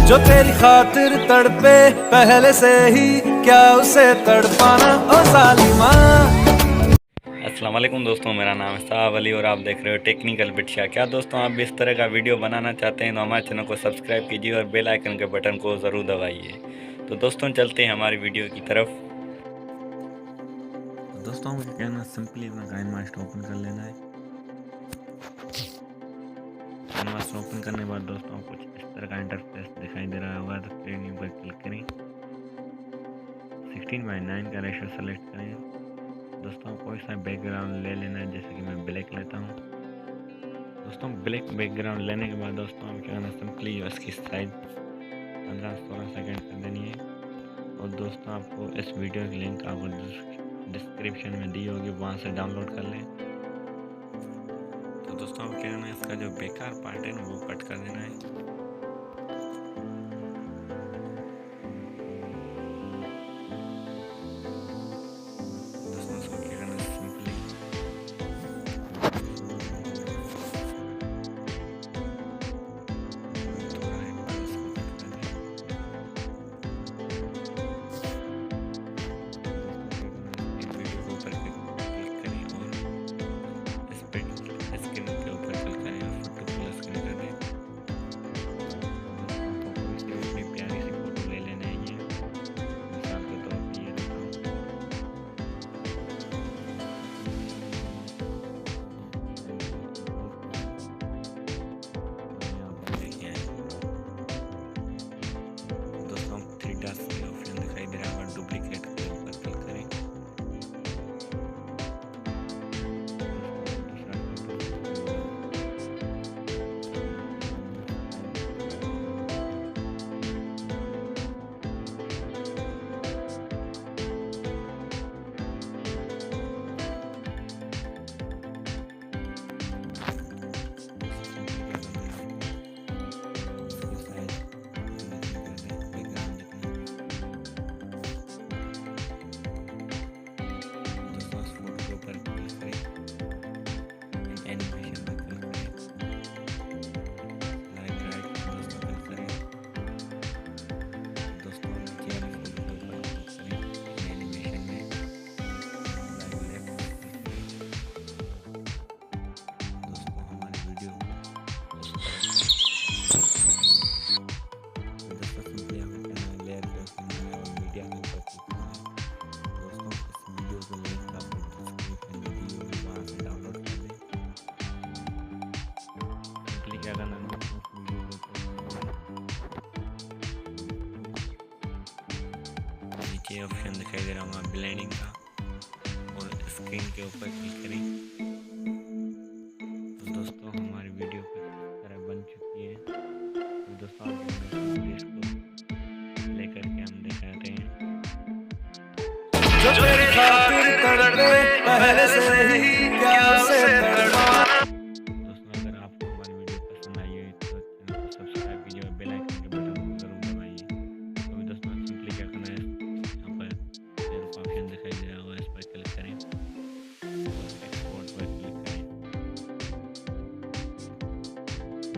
जो तेरी खातिर तड़पे पहले से ही, क्या उसे तड़पाना ओ जालिमा। अस्सलाम वालेकुम दोस्तों, मेरा नाम है शाह और आप देख रहे हो टेक्निकल बिट शाह। क्या दोस्तों आप भी इस तरह का वीडियो बनाना चाहते हैं तो हमारे चैनल को सब्सक्राइब कीजिए और बेल आइकन के बटन को ज़रूर दबाइए। तो दोस्तों चलते हैं हमारी वीडियो की तरफ। तो दोस्तों मुझे कहना सिंपली अपना काइनमास्टर ओपन कर लेना है। काइनमास्टर ओपन करने के बाद दोस्तों कुछ इस तरह का इंटरफेस दिखाई दे रहा होगा, तो प्रीव्यू पर क्लिक करें। 16:9 का रेशो सेलेक्ट करें। दोस्तों कोई सा बैकग्राउंड ले लेना है, जैसे कि मैं ब्लैक लेता हूँ। दोस्तों ब्लैक बैकग्राउंड लेने के बाद दोस्तों हम क्या करना, सिंपली इसकी साइज 15-16 सेकंड कर देनी है। और दोस्तों आपको इस वीडियो की लिंक आपको डिस्क्रिप्शन में दी होगी, वहाँ से डाउनलोड कर लें। तो दोस्तों आप क्या करना है, इसका जो बेकार पार्ट है ना वो कट कर देना है। दोस्तों इसको क्या करना है, सिंपली ऑप्शन दिखाई दे रहा है, डुप्लीकेट के ऊपर क्लिक करें। क्या करना है, नीचे ऑप्शन दिखाई दे रहा होगा ब्लेंडिंग का, और स्क्रीन के ऊपर क्लिक करें।